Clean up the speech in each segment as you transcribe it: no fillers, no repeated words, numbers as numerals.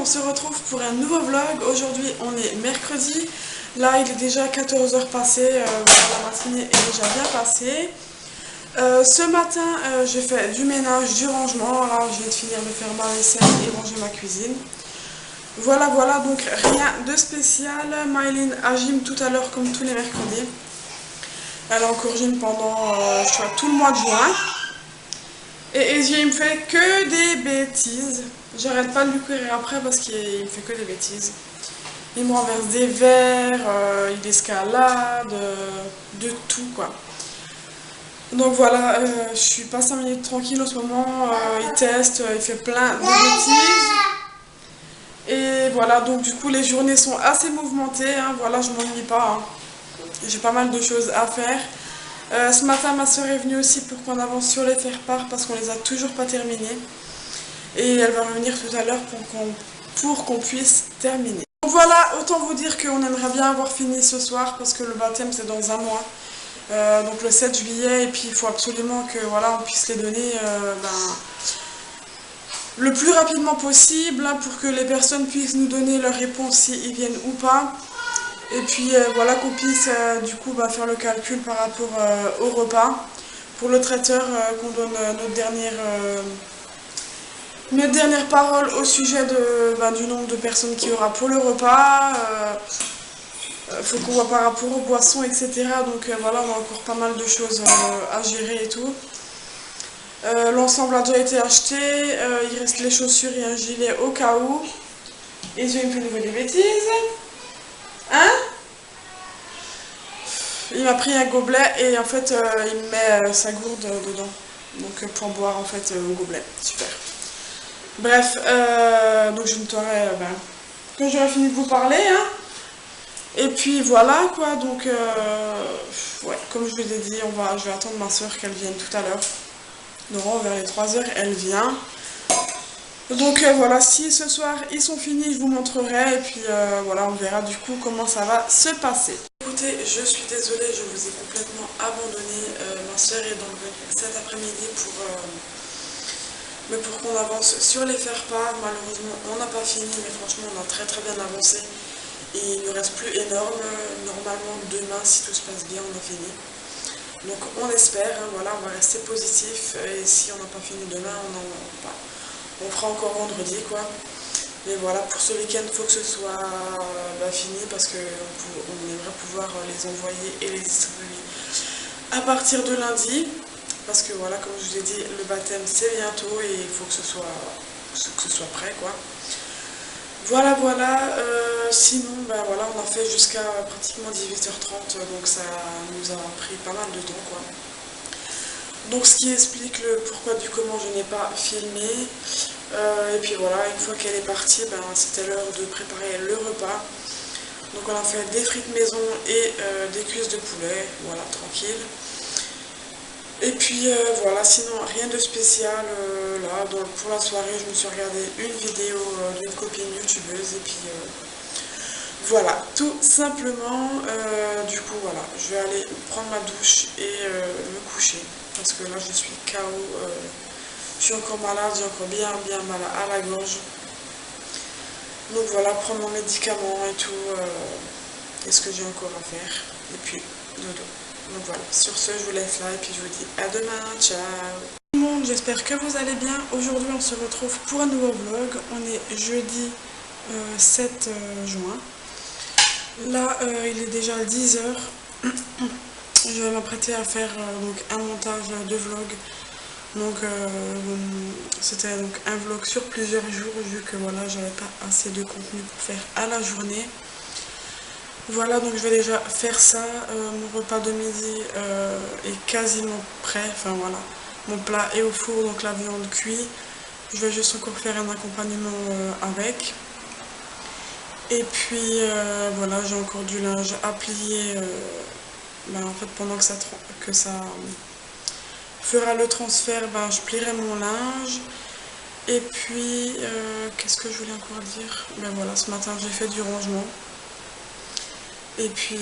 se retrouve pour un nouveau vlog. Aujourd'hui on est mercredi, là il est déjà 14 h passées, la matinée est déjà bien passée. Ce matin j'ai fait du ménage, du rangement, là je viens de finir de faire ma vaisselle et ranger ma cuisine. Voilà, donc rien de spécial. Maëlyn a gym tout à l'heure comme tous les mercredis. Elle a encore gym pendant tout le mois de juin. Et Ezio il me fait que des bêtises. J'arrête pas de lui courir après parce qu'il me fait que des bêtises. Il me renverse des verres, il escalade, de tout quoi. Donc voilà, je suis pas 5 minutes tranquille en ce moment, il teste, il fait plein de bêtises. Et voilà, donc du coup les journées sont assez mouvementées, hein, voilà, je m'ennuie pas, hein. J'ai pas mal de choses à faire. Ce matin ma soeur est venue aussi pour qu'on avance sur les faire-part parce qu'on les a toujours pas terminés. Et elle va revenir tout à l'heure pour qu'on puisse terminer. Donc voilà, autant vous dire qu'on aimerait bien avoir fini ce soir parce que le baptême c'est dans un mois. Donc le 7 juillet, et puis il faut absolument que voilà, on puisse les donner le plus rapidement possible, hein, pour que les personnes puissent nous donner leur réponse s'ils viennent ou pas. Et puis voilà, qu'on puisse du coup faire le calcul par rapport au repas. Pour le traiteur, qu'on donne notre dernière parole au sujet du nombre de personnes qu'il y aura pour le repas. Faut qu'on voit par rapport aux boissons, etc. Donc voilà, on a encore pas mal de choses à gérer et tout. L'ensemble a déjà été acheté, il reste les chaussures et un gilet au cas où. Et je me fais nouveau des bêtises. Hein? Il m'a pris un gobelet et en fait il me met sa gourde dedans. Donc pour boire en fait au gobelet. Super. Bref, donc je me taurai quand j'aurai fini de vous parler, hein. Et puis voilà quoi, donc ouais, comme je vous ai dit, je vais attendre ma soeur qu'elle vienne tout à l'heure. Donc vers les 3 h elle vient. Donc voilà, si ce soir ils sont finis, je vous montrerai et puis voilà, on verra du coup comment ça va se passer. Écoutez, je suis désolée, je vous ai complètement abandonné. Ma soeur est donc venue cet après-midi pour qu'on avance sur les faire-part. Malheureusement, on n'a pas fini, mais franchement, on a très bien avancé. Et il ne reste plus énorme. Normalement, demain, si tout se passe bien, on a fini. Donc on espère, hein, voilà, on va rester positif. Et si on n'a pas fini demain, on fera encore vendredi, quoi. Mais voilà, pour ce week-end, il faut que ce soit fini parce qu'on aimerait pouvoir les envoyer et les distribuer à partir de lundi. Parce que voilà, comme je vous ai dit, le baptême c'est bientôt et il faut que ce soit prêt, quoi. Voilà, sinon, voilà, on a fait jusqu'à pratiquement 18 h 30, donc ça nous a pris pas mal de temps, quoi. Donc ce qui explique le pourquoi du comment je n'ai pas filmé. Et puis voilà, une fois qu'elle est partie, c'était l'heure de préparer le repas. Donc on a fait des frites maison et des cuisses de poulet, voilà, tranquille. Et puis voilà, sinon rien de spécial là. Donc pour la soirée, je me suis regardé une vidéo d'une copine youtubeuse et puis voilà, tout simplement. Du coup voilà, je vais aller prendre ma douche et me coucher parce que là je suis KO. Je suis encore malade, j'ai encore bien mal à la gorge. Donc voilà, prendre mon médicament et tout. Qu'est-ce que j'ai encore à faire? Et puis dodo. Donc voilà, sur ce je vous laisse là et puis je vous dis à demain, ciao tout le monde, j'espère que vous allez bien. Aujourd'hui on se retrouve pour un nouveau vlog. On est jeudi 7 juin. Là il est déjà 10 h. Je vais m'apprêter à faire donc un montage de vlog. Donc c'était donc un vlog sur plusieurs jours vu que voilà, j'avais pas assez de contenu pour faire à la journée. Voilà, donc je vais déjà faire ça. Mon repas de midi est quasiment prêt. Enfin voilà, mon plat est au four, donc la viande cuit. Je vais juste encore faire un accompagnement avec. Et puis voilà, j'ai encore du linge à plier. En fait, pendant que ça fera le transfert, je plierai mon linge. Et puis qu'est-ce que je voulais encore dire? Voilà, ce matin j'ai fait du rangement. Et puis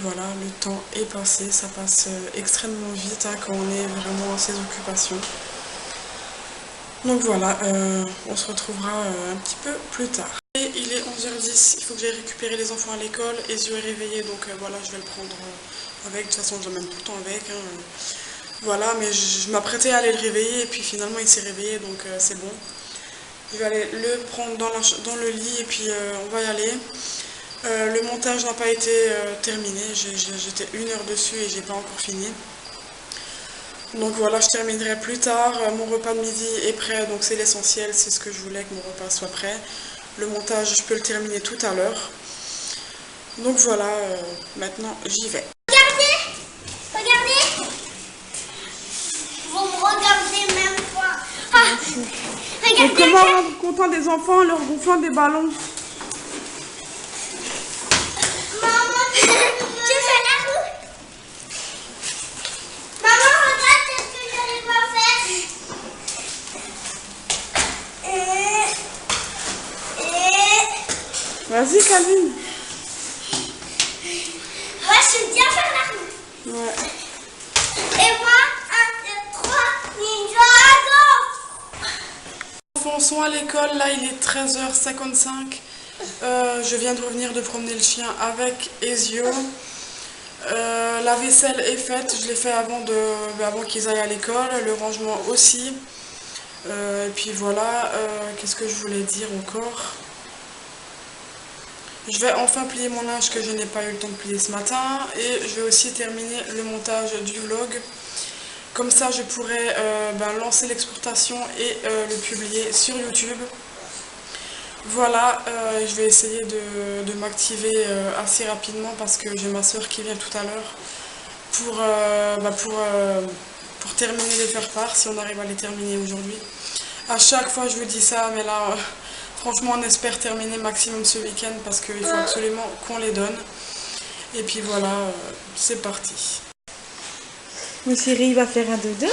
voilà, le temps est passé, ça passe extrêmement vite, hein, quand on est vraiment dans ses occupations. Donc voilà, on se retrouvera un petit peu plus tard. il est 11h10, il faut que j'aille récupérer les enfants à l'école. Ezio est réveillé, donc voilà, je vais le prendre avec. De toute façon, je l'emmène tout le temps avec. Hein. Voilà, mais je m'apprêtais à aller le réveiller et puis finalement il s'est réveillé, donc c'est bon. Je vais aller le prendre dans le lit et puis on va y aller. Le montage n'a pas été terminé, j'étais 1 heure dessus et j'ai pas encore fini. Donc voilà, je terminerai plus tard. Mon repas de midi est prêt, donc c'est l'essentiel, c'est ce que je voulais, que mon repas soit prêt. Le montage, je peux le terminer tout à l'heure. Donc voilà, maintenant j'y vais. Regardez, regardez. Vous me regardez même pas. Ah, regardez. Donc comment rendre content des enfants en leur gonflant des ballons? Maman, tu fais la roue. Maman, regarde ce que j'arrive à faire. Vas-y, Calvin. Ouais, je sais bien faire la roue. Ouais. Et moi, 1, 2, 3, ninja, go. Les enfants sont à l'école, là il est 13h55. Je viens de revenir de promener le chien avec Ezio. La vaisselle est faite, je l'ai fait avant qu'ils aillent à l'école, le rangement aussi. Et puis voilà, qu'est-ce que je voulais dire encore? Je vais enfin plier mon linge que je n'ai pas eu le temps de plier ce matin. Et je vais aussi terminer le montage du vlog. Comme ça, je pourrai lancer l'exportation et le publier sur YouTube. Voilà, je vais essayer de m'activer assez rapidement parce que j'ai ma soeur qui vient tout à l'heure pour terminer les faire-part, si on arrive à les terminer aujourd'hui. À chaque fois, je vous dis ça, mais là, franchement, on espère terminer maximum ce week-end parce qu'il faut absolument qu'on les donne. Et puis voilà, c'est parti. Mon chéri, il va faire un dodo.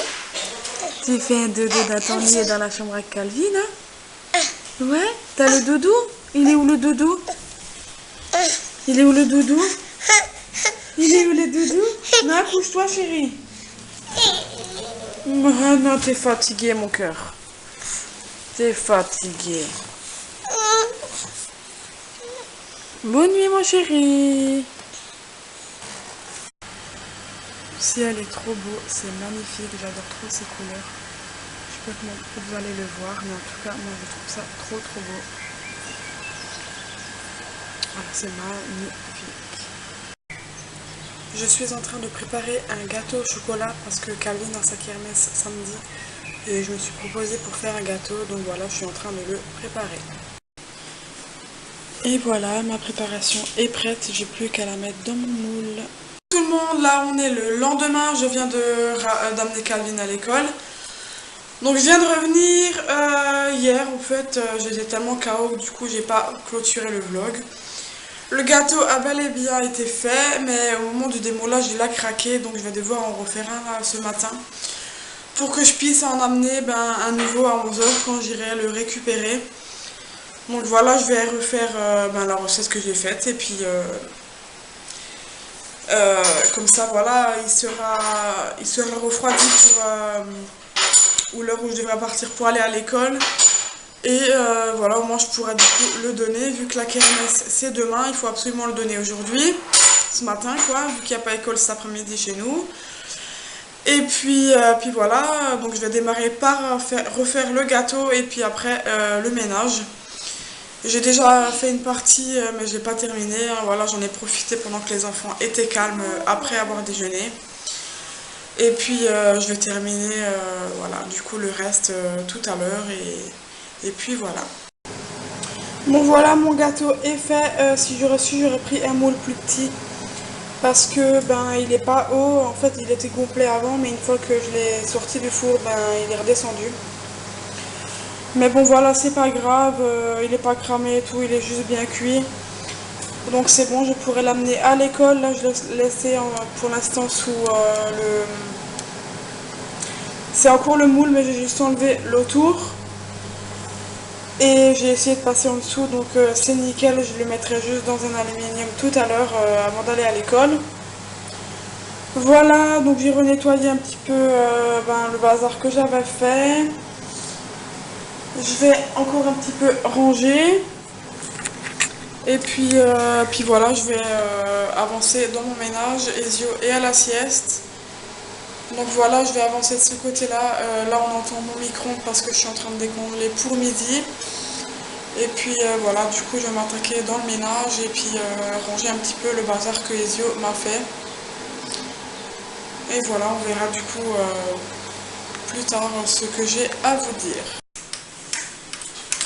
Tu fais un dodo dans ton lit et dans la chambre avec Calvin, hein? Ouais, t'as le doudou? Il est où le doudou? Il est où le doudou? Il est où le doudou? Non, couche-toi, chérie. Oh, non, t'es fatigué, mon cœur. T'es fatigué. Bonne nuit, mon chéri. Le ciel est trop beau, c'est magnifique, j'adore trop ces couleurs. Je sais pas comment vous allez le voir, mais en tout cas, moi je trouve ça trop beau. Voilà, c'est magnifique. Je suis en train de préparer un gâteau au chocolat parce que Calvin a sa kermesse samedi et je me suis proposée pour faire un gâteau, donc voilà, je suis en train de le préparer. Et voilà, ma préparation est prête, j'ai plus qu'à la mettre dans mon moule. Tout le monde, là on est le lendemain, je viens d'amener Calvin à l'école. Donc je viens de revenir hier, en fait j'étais tellement KO, du coup j'ai pas clôturé le vlog. Le gâteau a bel et bien été fait, mais au moment du démoulage il a craqué, donc je vais devoir en refaire un là, ce matin. Pour que je puisse en amener un nouveau à 11 h quand j'irai le récupérer. Donc voilà, je vais refaire la recette que j'ai faite et puis comme ça voilà, il sera refroidi pour l'heure où je devrais partir pour aller à l'école. Et voilà, au moins je pourrais du coup le donner, vu que la kermesse c'est demain, il faut absolument le donner aujourd'hui, ce matin quoi, vu qu'il n'y a pas école cet après-midi chez nous. Et puis voilà, donc je vais démarrer par refaire le gâteau et puis après le ménage. J'ai déjà fait une partie mais je n'ai pas terminé, hein. Voilà, j'en ai profité pendant que les enfants étaient calmes après avoir déjeuné. Et puis je vais terminer voilà, du coup le reste tout à l'heure et puis voilà. Bon voilà, mon gâteau est fait. Si j'aurais su, j'aurais pris un moule plus petit. Parce que il n'est pas haut. En fait il était complet avant, mais une fois que je l'ai sorti du four, il est redescendu. Mais bon voilà, c'est pas grave, il n'est pas cramé et tout, il est juste bien cuit. Donc c'est bon, je pourrais l'amener à l'école. Là je l'ai laissé pour l'instant sous le... C'est encore le moule, mais j'ai juste enlevé l'autour. Et j'ai essayé de passer en dessous, donc c'est nickel, je le mettrai juste dans un aluminium tout à l'heure avant d'aller à l'école. Voilà, donc j'ai renettoyé un petit peu le bazar que j'avais fait. Je vais encore un petit peu ranger. Et puis voilà, je vais avancer dans mon ménage. Ezio est à la sieste. Donc voilà, je vais avancer de ce côté-là. Là, on entend mon micro parce que je suis en train de décongeler pour midi. Et puis voilà, du coup, je vais m'attaquer dans le ménage et puis ranger un petit peu le bazar que Ezio m'a fait. Et voilà, on verra du coup plus tard ce que j'ai à vous dire.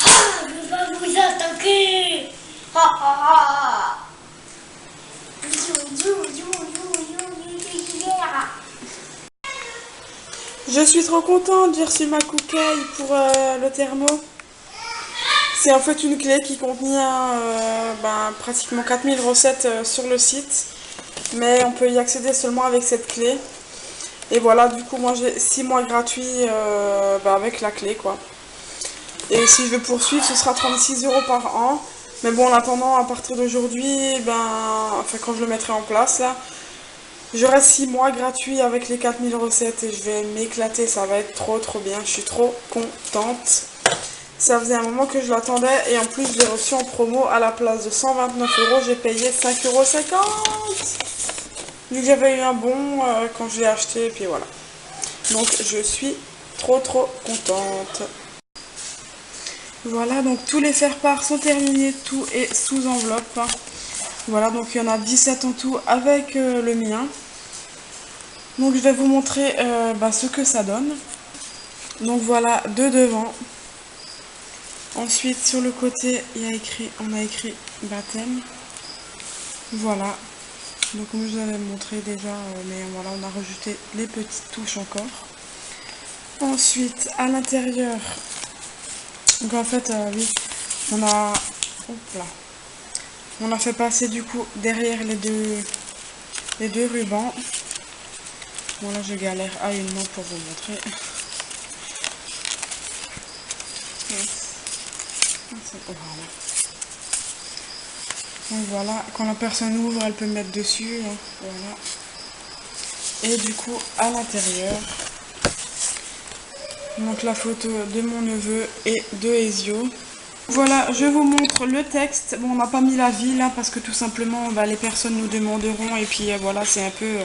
Ah, je vais vous attaquer. Ah, ah, ah. Je suis trop contente, j'ai reçu ma cookie pour le thermo. C'est en fait une clé qui contient pratiquement 4000 recettes sur le site. Mais on peut y accéder seulement avec cette clé. Et voilà, du coup, moi j'ai 6 mois gratuits avec la clé, quoi. Et si je veux poursuivre, ce sera 36 € par an. Mais bon, en attendant, à partir d'aujourd'hui, quand je le mettrai en place, là, j'aurai 6 mois gratuits avec les 4000 recettes et je vais m'éclater. Ça va être trop bien. Je suis trop contente. Ça faisait un moment que je l'attendais et en plus, j'ai reçu en promo à la place de 129 €, j'ai payé 5,50 €. Vu que j'avais eu un bon quand je l'ai acheté, et puis voilà. Donc je suis trop contente. Voilà, donc tous les faire-part sont terminés, tout est sous enveloppe. Voilà, donc il y en a 17 en tout avec le mien. Donc je vais vous montrer ce que ça donne. Donc voilà, de devant. Ensuite sur le côté, on a écrit baptême. Voilà. Donc comme je vous avais montré déjà, mais voilà, on a rajouté les petites touches encore. Ensuite, à l'intérieur, donc en fait, oui, on a fait passer du coup derrière les deux rubans. Bon là, je galère haïlement pour vous montrer. Voilà. Donc voilà, quand la personne ouvre, elle peut mettre dessus. Hein, voilà. Et du coup, à l'intérieur, donc la photo de mon neveu et de Ezio. Voilà, je vous montre le texte. Bon, on n'a pas mis la ville hein, parce que tout simplement, les personnes nous demanderont et puis voilà, c'est un peu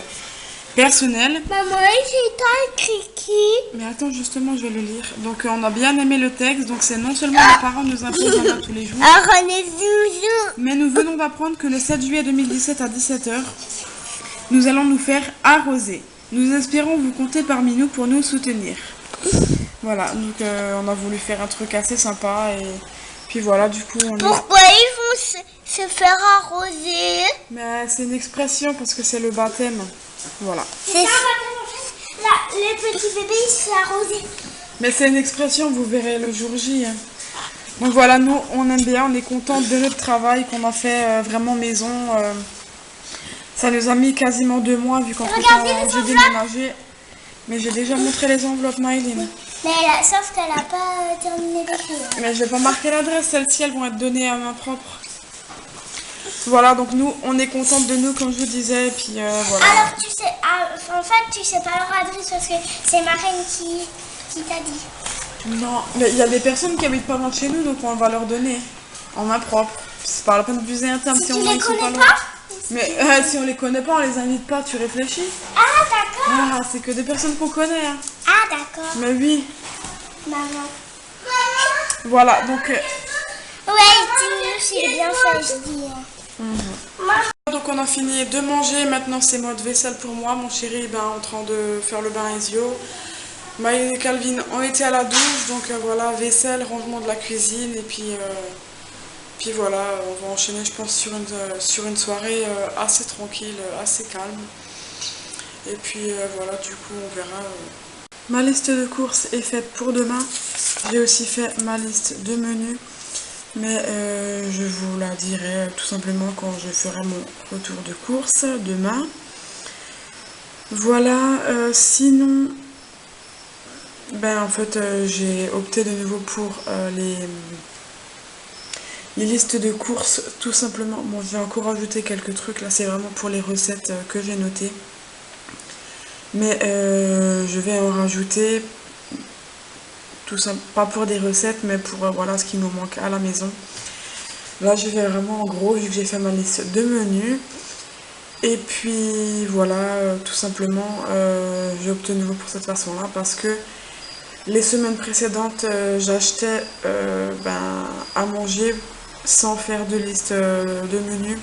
personnel. Maman, j'ai écrit qui? Mais attends, justement, je vais le lire. Donc, on a bien aimé le texte. Donc, c'est non seulement nos parents nous imposent un tous les jours, mais nous venons d'apprendre que le 7 juillet 2017 à 17 h, nous allons nous faire arroser. Nous espérons vous compter parmi nous pour nous soutenir. Voilà, donc on a voulu faire un truc assez sympa et puis voilà, du coup on... Pourquoi ils vont se faire arroser? Mais c'est une expression parce que c'est le baptême. Voilà. C'est ça, les petits bébés ils se font arroser. Mais c'est une expression, vous verrez le jour J. Hein. Donc voilà, nous on aime bien, on est contente de notre travail qu'on a fait vraiment maison. Ça nous a mis quasiment 2 mois vu qu'en plus j'ai déménagé. Mais j'ai déjà montré les enveloppes, Maëline. Mais sauf qu'elle n'a pas terminé d'écrire. Mais je vais pas marquer l'adresse, celles-ci elles vont être données à main propre. Voilà, donc nous on est contente de nous comme je vous disais, et puis voilà. Alors tu sais, en fait tu sais pas leur adresse parce que c'est ma reine qui t'a dit. Non, mais il y a des personnes qui habitent pas loin de chez nous, donc on va leur donner en main propre. C'est pas la peine d'user un terme si on les sont connaît pas loin. pas. Mais si on les connaît pas, on les invite pas, tu réfléchis? Ah d'accord. Ah, c'est que des personnes qu'on connaît. Hein. Ah d'accord. Mais oui. Maman. Voilà, donc... Ouais, c'est bien fait, je dis. Donc on a fini de manger, maintenant c'est mode vaisselle pour moi. Mon chéri en train de faire le bain Ezio. Maëline et Calvin ont été à la douche, donc voilà, vaisselle, rangement de la cuisine et puis voilà, on va enchaîner je pense sur une soirée assez tranquille, assez calme. Et puis voilà, du coup on verra. Ma liste de courses est faite pour demain. J'ai aussi fait ma liste de menus. Mais je vous la dirai tout simplement quand je ferai mon retour de course demain. Voilà, sinon, en fait j'ai opté de nouveau pour les listes de courses tout simplement. Bon, je vais encore ajouter quelques trucs, là c'est vraiment pour les recettes que j'ai notées. Mais je vais en rajouter. Tout ça, pas pour des recettes, mais pour voilà ce qui nous manque à la maison. Là je vais vraiment en gros vu que j'ai fait ma liste de menus. Et puis voilà, tout simplement j'ai opté nouveau pour cette façon là parce que les semaines précédentes j'achetais à manger sans faire de liste de menus.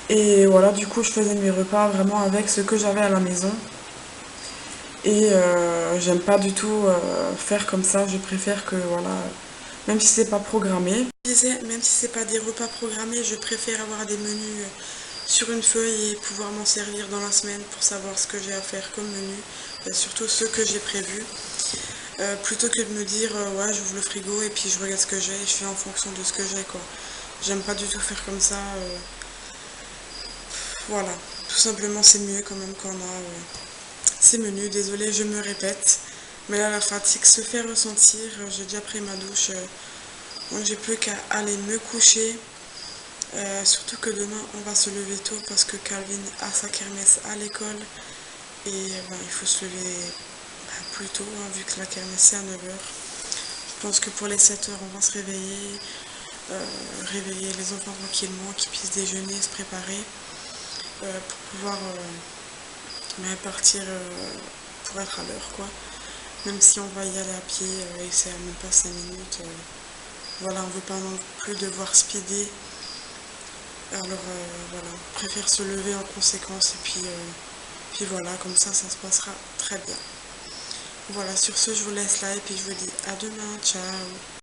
Et voilà, du coup je faisais mes repas vraiment avec ce que j'avais à la maison. Et j'aime pas du tout faire comme ça, je préfère que voilà, même si c'est pas programmé. Je disais, même si c'est pas des repas programmés, je préfère avoir des menus sur une feuille et pouvoir m'en servir dans la semaine pour savoir ce que j'ai à faire comme menu, surtout ceux que j'ai prévus. Plutôt que de me dire ouais j'ouvre le frigo et puis je regarde ce que j'ai et je fais en fonction de ce que j'ai quoi. J'aime pas du tout faire comme ça. Voilà, tout simplement c'est mieux quand même qu'on a ces menus. Désolée je me répète, mais là la fatigue se fait ressentir. J'ai déjà pris ma douche, donc j'ai plus qu'à aller me coucher. Surtout que demain on va se lever tôt parce que Calvin a sa kermesse à l'école et il faut se lever plus tôt vu que la kermesse c'est à 9 h. Je pense que pour les 7 h on va se réveiller, réveiller les enfants tranquillement, qu'ils puissent déjeuner, se préparer pour pouvoir partir pour être à l'heure quoi. Même si on va y aller à pied et c'est même pas 5 minutes. Voilà, on veut pas non plus devoir speeder. Alors voilà, on préfère se lever en conséquence et puis voilà, comme ça se passera très bien. Voilà, sur ce je vous laisse là et puis je vous dis à demain, ciao.